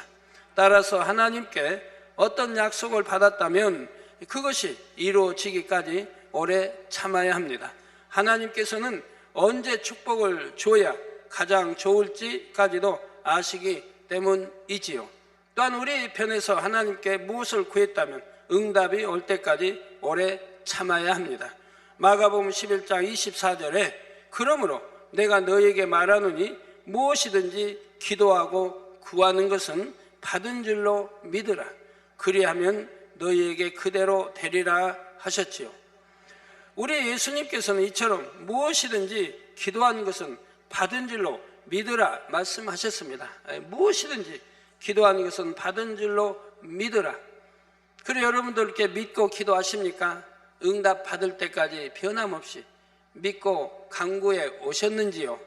따라서 하나님께 어떤 약속을 받았다면 그것이 이루어지기까지 오래 참아야 합니다. 하나님께서는 언제 축복을 줘야 가장 좋을지까지도 아시기 때문이지요. 또한 우리 편에서 하나님께 무엇을 구했다면 응답이 올 때까지 오래 참아야 합니다. 마가복음 11장 24절에 그러므로 내가 너에게 말하노니 무엇이든지 기도하고 구하는 것은 받은 줄로 믿으라. 그리하면 너희에게 그대로 되리라 하셨지요. 우리 예수님께서는 이처럼 무엇이든지 기도하는 것은 받은 줄로 믿으라 말씀하셨습니다. 무엇이든지 기도하는 것은 받은 줄로 믿으라. 그래 여러분들 이렇게 믿고 기도하십니까? 응답 받을 때까지 변함없이 믿고 강구해 오셨는지요?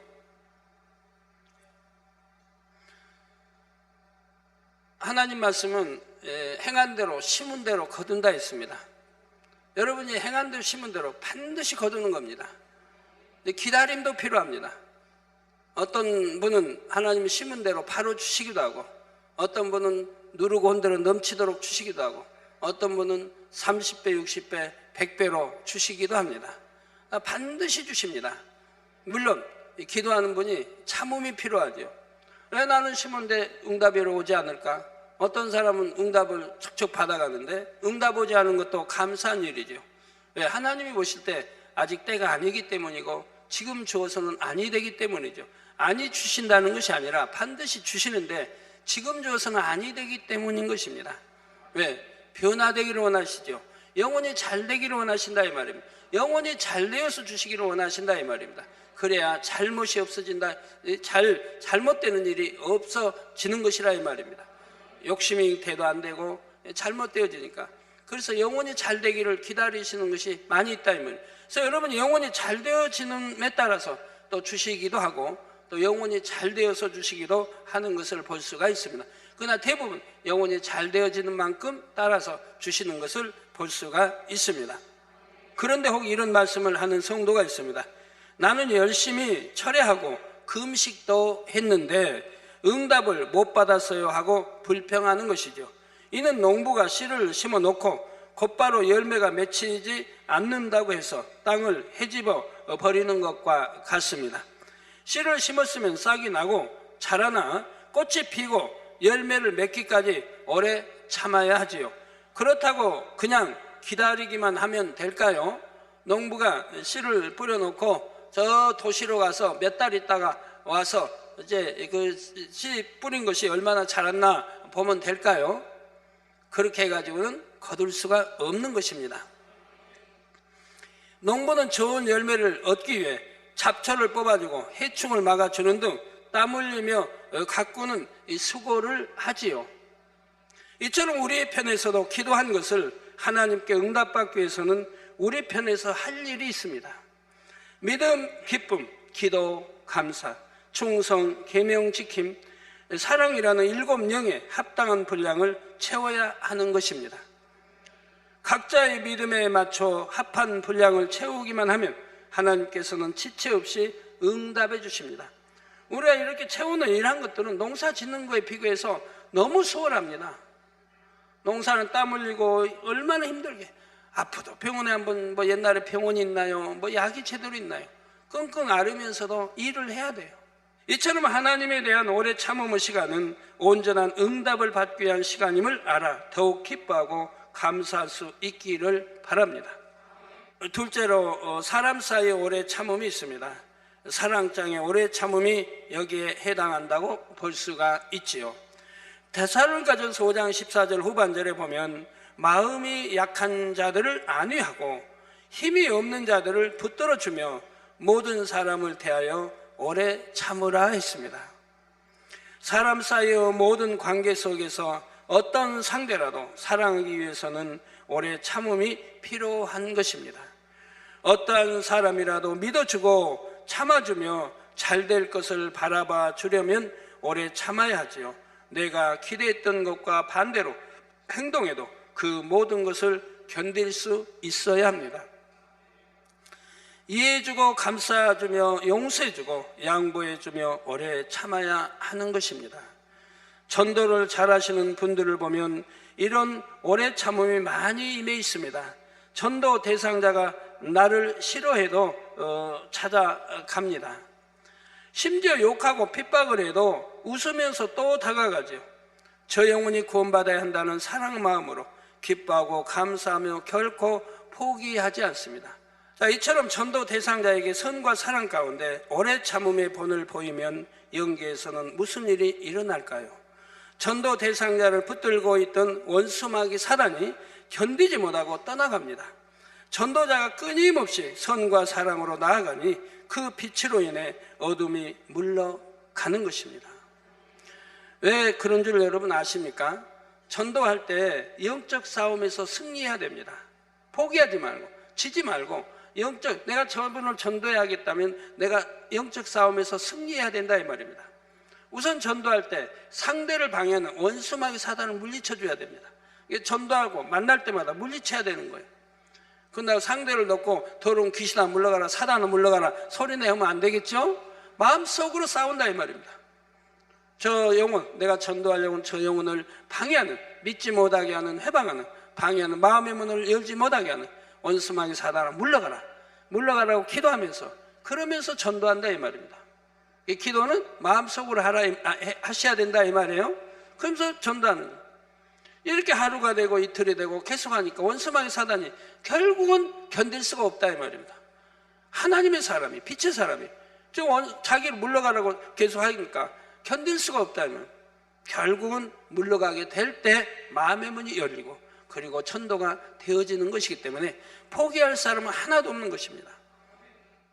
하나님 말씀은 행한 대로 심은 대로 거둔다 했습니다. 여러분이 행한 대로 심은 대로 반드시 거두는 겁니다. 근데 기다림도 필요합니다. 어떤 분은 하나님이 심은 대로 바로 주시기도 하고, 어떤 분은 누르고 온 대로 넘치도록 주시기도 하고, 어떤 분은 30배, 60배, 100배로 주시기도 합니다. 반드시 주십니다. 물론 기도하는 분이 참음이 필요하죠. 왜 나는 심은데 응답이 오지 않을까? 어떤 사람은 응답을 척척 받아가는데 응답 오지 않은 것도 감사한 일이죠. 왜? 하나님이 보실 때 아직 때가 아니기 때문이고 지금 주어서는 아니 되기 때문이죠. 아니 주신다는 것이 아니라 반드시 주시는데 지금 주어서는 아니 되기 때문인 것입니다. 왜? 변화되기를 원하시죠. 영혼이 잘 되기를 원하신다 이 말입니다. 영혼이 잘 되어서 주시기를 원하신다 이 말입니다. 그래야 잘못이 없어진다, 잘못되는 일이 없어지는 것이라 이 말입니다. 욕심이 돼도 안 되고 잘못되어지니까. 그래서 영혼이 잘 되기를 기다리시는 것이 많이 있다 이 말입니다. 그래서 여러분이 영혼이 잘 되어지는에 따라서 또 주시기도 하고 또 영혼이 잘 되어서 주시기도 하는 것을 볼 수가 있습니다. 그러나 대부분 영혼이 잘 되어지는 만큼 따라서 주시는 것을 볼 수가 있습니다. 그런데 혹 이런 말씀을 하는 성도가 있습니다. 나는 열심히 철회하고 금식도 했는데 응답을 못 받았어요 하고 불평하는 것이죠. 이는 농부가 씨를 심어 놓고 곧바로 열매가 맺히지 않는다고 해서 땅을 헤집어 버리는 것과 같습니다. 씨를 심었으면 싹이 나고 자라나 꽃이 피고 열매를 맺기까지 오래 참아야 하지요. 그렇다고 그냥 기다리기만 하면 될까요? 농부가 씨를 뿌려놓고 저 도시로 가서 몇 달 있다가 와서 이제 그 씨 뿌린 것이 얼마나 자랐나 보면 될까요? 그렇게 해가지고는 거둘 수가 없는 것입니다. 농부는 좋은 열매를 얻기 위해 잡초를 뽑아주고 해충을 막아주는 등 땀 흘리며 가꾸는 수고를 하지요. 이처럼 우리 편에서도 기도한 것을 하나님께 응답받기 위해서는 우리 편에서 할 일이 있습니다. 믿음, 기쁨, 기도, 감사, 충성, 계명 지킴, 사랑이라는 7영의 합당한 분량을 채워야 하는 것입니다. 각자의 믿음에 맞춰 합한 분량을 채우기만 하면 하나님께서는 지체 없이 응답해 주십니다. 우리가 이렇게 채우는 이러한 것들은 농사 짓는 거에 비교해서 너무 수월합니다. 농사는 땀 흘리고 얼마나 힘들게, 아프도 병원에 한번 뭐 옛날에 병원이 있나요? 뭐 약이 제대로 있나요? 끙끙 앓으면서도 일을 해야 돼요. 이처럼 하나님에 대한 오래 참음의 시간은 온전한 응답을 받기 위한 시간임을 알아 더욱 기뻐하고 감사할 수 있기를 바랍니다. 둘째로 사람 사이에 오래 참음이 있습니다. 사랑장의 오래 참음이 여기에 해당한다고 볼 수가 있지요. 데살로니가전서 5장 14절 후반절에 보면 마음이 약한 자들을 안위하고 힘이 없는 자들을 붙들어주며 모든 사람을 대하여 오래 참으라 했습니다. 사람 사이의 모든 관계 속에서 어떤 상대라도 사랑하기 위해서는 오래 참음이 필요한 것입니다. 어떠한 사람이라도 믿어주고 참아주며 잘 될 것을 바라봐 주려면 오래 참아야 하지요. 내가 기대했던 것과 반대로 행동해도 그 모든 것을 견딜 수 있어야 합니다. 이해해주고 감싸주며 용서해주고 양보해주며 오래 참아야 하는 것입니다. 전도를 잘하시는 분들을 보면 이런 오래 참음이 많이 임해 있습니다. 전도 대상자가 나를 싫어해도 찾아갑니다. 심지어 욕하고 핍박을 해도 웃으면서 또 다가가죠. 저 영혼이 구원받아야 한다는 사랑 마음으로 기뻐하고 감사하며 결코 포기하지 않습니다. 자, 이처럼 전도 대상자에게 선과 사랑 가운데 오래 참음의 본을 보이면 영계에서는 무슨 일이 일어날까요? 전도 대상자를 붙들고 있던 원수마귀 사단이 견디지 못하고 떠나갑니다. 전도자가 끊임없이 선과 사랑으로 나아가니 그 빛으로 인해 어둠이 물러가는 것입니다. 왜 그런 줄 여러분 아십니까? 전도할 때 영적 싸움에서 승리해야 됩니다. 포기하지 말고 지지 말고 내가 저분을 전도해야겠다면 내가 영적 싸움에서 승리해야 된다 이 말입니다. 우선 전도할 때 상대를 방해하는 원수마귀 사단을 물리쳐줘야 됩니다. 전도하고 만날 때마다 물리쳐야 되는 거예요. 그런데 상대를 놓고 더러운 귀신아 물러가라, 사단아 물러가라 소리 내면 안 되겠죠? 마음속으로 싸운다 이 말입니다. 저 영혼, 내가 전도하려고 저 영혼을 방해하는, 믿지 못하게 하는, 해방하는, 방해하는, 마음의 문을 열지 못하게 하는 원수마귀 사단아 물러가라고 기도하면서 그러면서 전도한다 이 말입니다. 이 기도는 마음속으로 하셔야 된다 이 말이에요. 그러면서 전도하는 거예요. 이렇게 하루가 되고 이틀이 되고 계속하니까 원수마귀 사단이 결국은 견딜 수가 없다 이 말입니다. 하나님의 사람이, 빛의 사람이 자기를 물러가라고 계속 하니까 견딜 수가 없다 이 말입니다. 결국은 물러가게 될 때 마음의 문이 열리고 그리고 전도가 되어지는 것이기 때문에 포기할 사람은 하나도 없는 것입니다.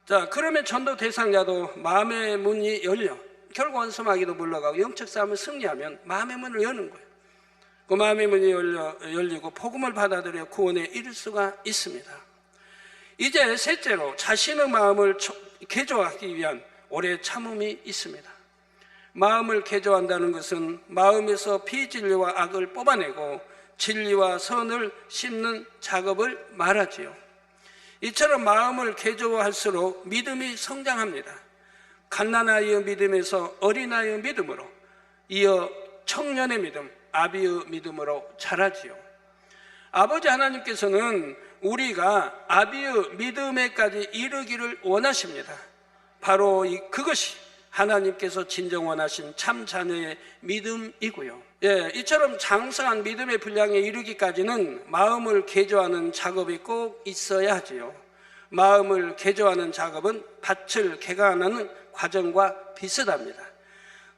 자, 그러면 전도 대상자도 마음의 문이 열려 결국 원수마귀도 물러가고 영적 싸움을 승리하면 마음의 문을 여는 거예요. 그 마음의 문이 열리고 복음을 받아들여 구원에 이를 수가 있습니다. 이제 셋째로 자신의 마음을 개조하기 위한 오래 참음이 있습니다. 마음을 개조한다는 것은 마음에서 비진리와 악을 뽑아내고 진리와 선을 심는 작업을 말하지요. 이처럼 마음을 개조할수록 믿음이 성장합니다. 갓난아이의 믿음에서 어린아이의 믿음으로 이어 청년의 믿음, 아비의 믿음으로 자라지요. 아버지 하나님께서는 우리가 아비의 믿음에까지 이르기를 원하십니다. 바로 그것이 하나님께서 진정 원하신 참 자녀의 믿음이고요. 이처럼 장성한 믿음의 분량에 이르기까지는 마음을 개조하는 작업이 꼭 있어야 하지요. 마음을 개조하는 작업은 밭을 개간하는 과정과 비슷합니다.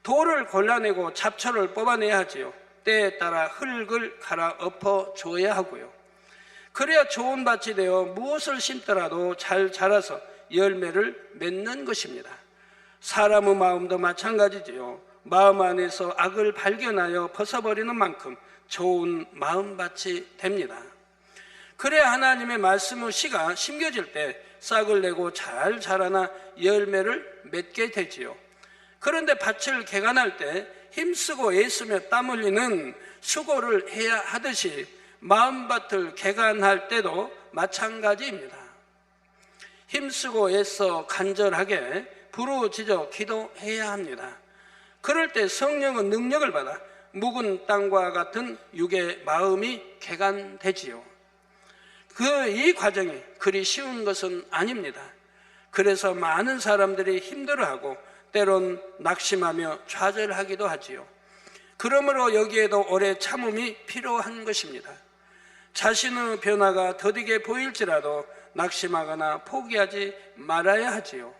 돌을 골라내고 잡초를 뽑아내야 하지요. 때에 따라 흙을 갈아 엎어 줘야 하고요. 그래야 좋은 밭이 되어 무엇을 심더라도 잘 자라서 열매를 맺는 것입니다. 사람의 마음도 마찬가지지요. 마음 안에서 악을 발견하여 벗어버리는 만큼 좋은 마음밭이 됩니다. 그래야 하나님의 말씀의 씨가 심겨질 때 싹을 내고 잘 자라나 열매를 맺게 되지요. 그런데 밭을 개간할 때 힘쓰고 애쓰며 땀 흘리는 수고를 해야 하듯이 마음밭을 개간할 때도 마찬가지입니다. 힘쓰고 애써 간절하게 부르짖어 기도해야 합니다. 그럴 때 성령은 능력을 받아 묵은 땅과 같은 육의 마음이 개간되지요. 이 과정이 그리 쉬운 것은 아닙니다. 그래서 많은 사람들이 힘들어하고 때론 낙심하며 좌절하기도 하지요. 그러므로 여기에도 오래 참음이 필요한 것입니다. 자신의 변화가 더디게 보일지라도 낙심하거나 포기하지 말아야 하지요.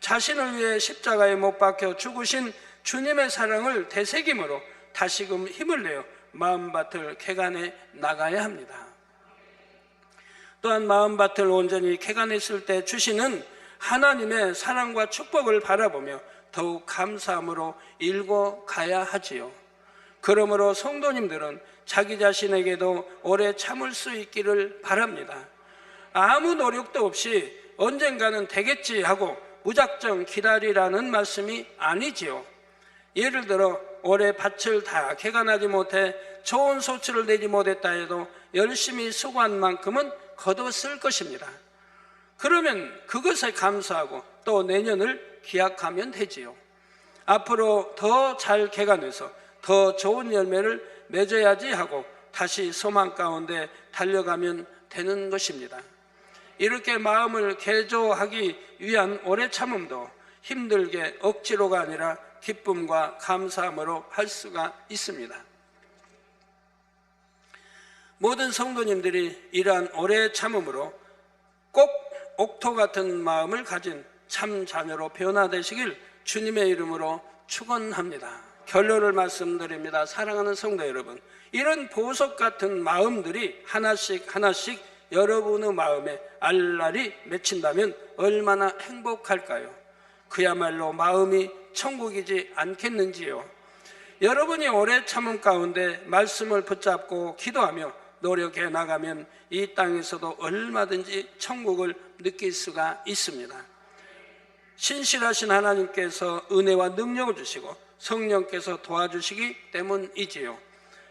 자신을 위해 십자가에 못 박혀 죽으신 주님의 사랑을 되새김으로 다시금 힘을 내어 마음밭을 개간해 나가야 합니다. 또한 마음밭을 온전히 개간했을 때 주시는 하나님의 사랑과 축복을 바라보며 더욱 감사함으로 일궈 가야 하지요. 그러므로 성도님들은 자기 자신에게도 오래 참을 수 있기를 바랍니다. 아무 노력도 없이 언젠가는 되겠지 하고 무작정 기다리라는 말씀이 아니지요. 예를 들어 올해 밭을 다 개간하지 못해 좋은 소출을 내지 못했다 해도 열심히 수고한 만큼은 거뒀을 것입니다. 그러면 그것에 감사하고 또 내년을 기약하면 되지요. 앞으로 더 잘 개간해서 더 좋은 열매를 맺어야지 하고 다시 소망 가운데 달려가면 되는 것입니다. 이렇게 마음을 개조하기 위한 오래 참음도 힘들게 억지로가 아니라 기쁨과 감사함으로 할 수가 있습니다. 모든 성도님들이 이러한 오래 참음으로 꼭 옥토 같은 마음을 가진 참 자녀로 변화되시길 주님의 이름으로 축원합니다. 결론을 말씀드립니다. 사랑하는 성도 여러분, 이런 보석 같은 마음들이 하나씩 여러분의 마음에 알알이 맺힌다면 얼마나 행복할까요? 그야말로 마음이 천국이지 않겠는지요. 여러분이 오래 참음 가운데 말씀을 붙잡고 기도하며 노력해 나가면 이 땅에서도 얼마든지 천국을 느낄 수가 있습니다. 신실하신 하나님께서 은혜와 능력을 주시고 성령께서 도와주시기 때문이지요.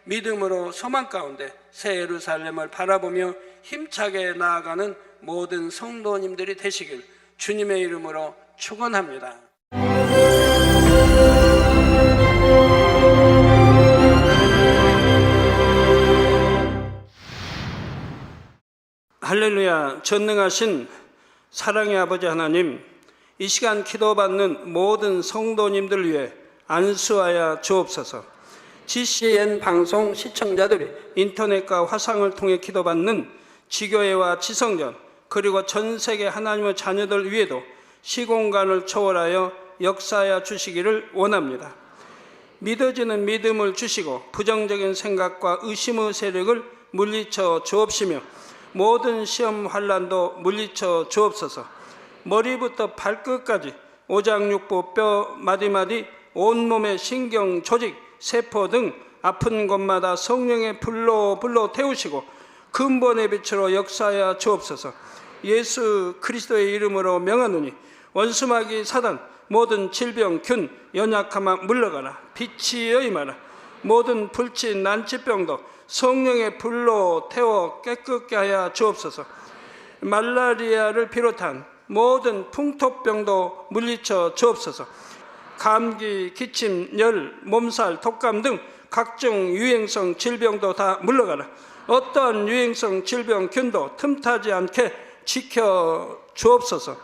믿음으로 소망 가운데 새 예루살렘을 바라보며 힘차게 나아가는 모든 성도님들이 되시길 주님의 이름으로 축원합니다. 할렐루야. 전능하신 사랑의 아버지 하나님, 이 시간 기도받는 모든 성도님들 위해 안수하여 주옵소서. GCN 방송 시청자들이 인터넷과 화상을 통해 기도받는 지교회와 지성전 그리고 전 세계 하나님의 자녀들 위에도 시공간을 초월하여 역사하여 주시기를 원합니다. 믿어지는 믿음을 주시고 부정적인 생각과 의심의 세력을 물리쳐 주옵시며 모든 시험 환난도 물리쳐 주옵소서. 머리부터 발끝까지 오장육부 뼈 마디마디 온몸의 신경 조직 세포 등 아픈 곳마다 성령의 불로 태우시고 근본의 빛으로 역사하여 주옵소서. 예수 그리스도의 이름으로 명하노니 원수마귀 사단 모든 질병 균 연약함아 물러가라. 빛이 임하라. 모든 불치 난치병도 성령의 불로 태워 깨끗게 하여 주옵소서. 말라리아를 비롯한 모든 풍토병도 물리쳐 주옵소서. 감기, 기침, 열, 몸살, 독감 등 각종 유행성 질병도 다 물러가라. 어떠한 유행성 질병 균도 틈타지 않게 지켜 주옵소서.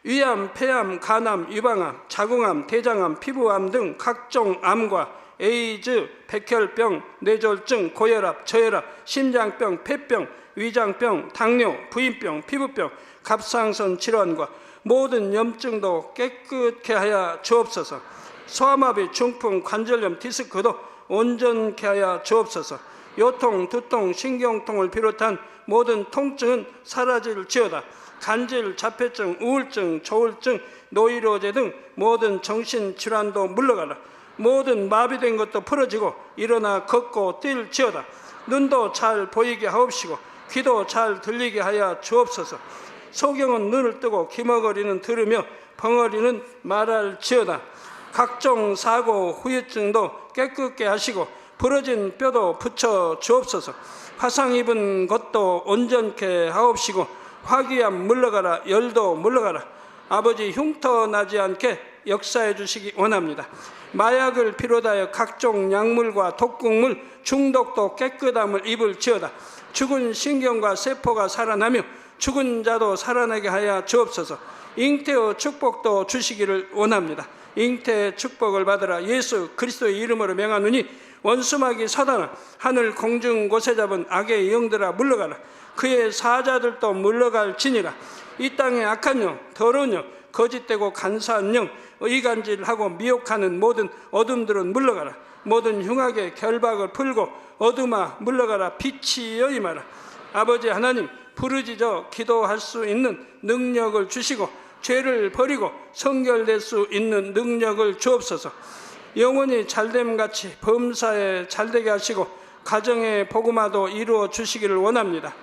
위암, 폐암, 간암, 유방암, 자궁암, 대장암, 피부암 등 각종 암과 에이즈, 백혈병, 뇌졸중, 고혈압, 저혈압, 심장병, 폐병, 위장병, 당뇨, 부인병, 피부병, 갑상선 질환과 모든 염증도 깨끗게 하여 주옵소서. 소아마비, 중풍, 관절염, 디스크도 온전케 하여 주옵소서. 요통, 두통, 신경통을 비롯한 모든 통증은 사라질지어다. 간질, 자폐증, 우울증, 조울증, 노이로제 등 모든 정신질환도 물러가라. 모든 마비된 것도 풀어지고 일어나 걷고 뛸지어다. 눈도 잘 보이게 하옵시고 귀도 잘 들리게 하여 주옵소서. 소경은 눈을 뜨고 기머거리는 들으며 벙어리는 말할지어다. 각종 사고 후유증도 깨끗게 하시고 부러진 뼈도 붙여 주옵소서. 화상 입은 것도 온전케 하옵시고 화기암 물러가라. 열도 물러가라. 아버지 흉터 나지 않게 역사해 주시기 원합니다. 마약을 비롯하여 각종 약물과 독극물 중독도 깨끗함을 입을지어다. 죽은 신경과 세포가 살아나며 죽은 자도 살아나게 하여 주옵소서. 잉태의 축복도 주시기를 원합니다. 잉태의 축복을 받으라. 예수 그리스도의 이름으로 명하노니 원수마귀 사단아, 하늘 공중 곳에 잡은 악의 영들아 물러가라. 그의 사자들도 물러갈지니라. 이 땅의 악한 영, 더러운 영, 거짓되고 간사한 영, 의간질하고 미혹하는 모든 어둠들은 물러가라. 모든 흉악의 결박을 풀고 어둠아 물러가라. 빛이여 임하라. 아버지 하나님, 부르짖어 기도할 수 있는 능력을 주시고 죄를 버리고 성결될 수 있는 능력을 주옵소서. 영원히 잘됨같이 범사에 잘되게 하시고 가정의 복음화도 이루어 주시기를 원합니다.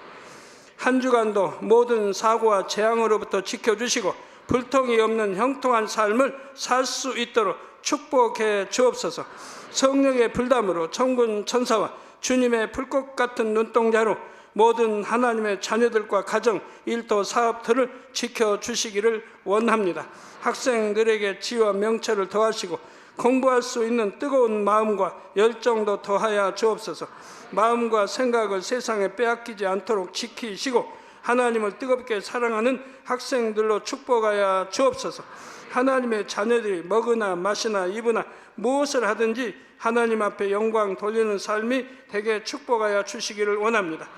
한 주간도 모든 사고와 재앙으로부터 지켜주시고 불통이 없는 형통한 삶을 살 수 있도록 축복해 주옵소서. 성령의 불담으로 천군 천사와 주님의 불꽃 같은 눈동자로 모든 하나님의 자녀들과 가정, 일도, 사업들을 지켜주시기를 원합니다. 학생들에게 지혜와 명철을 더하시고 공부할 수 있는 뜨거운 마음과 열정도 더하여 주옵소서. 마음과 생각을 세상에 빼앗기지 않도록 지키시고 하나님을 뜨겁게 사랑하는 학생들로 축복하여 주옵소서. 하나님의 자녀들이 먹으나 마시나 입으나 무엇을 하든지 하나님 앞에 영광 돌리는 삶이 되게 축복하여 주시기를 원합니다.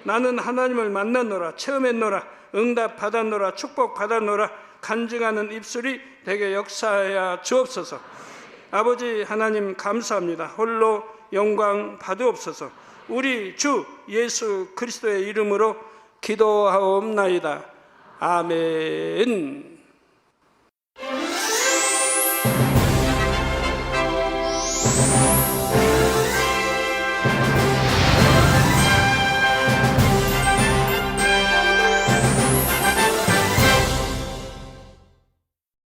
나는 하나님을 만났노라, 체험했노라, 응답 받았노라, 축복 받았노라 간증하는 입술이 되게 역사하여 주옵소서. 아버지 하나님 감사합니다. 홀로 영광 받으옵소서. 우리 주 예수 그리스도의 이름으로 기도하옵나이다. 아멘.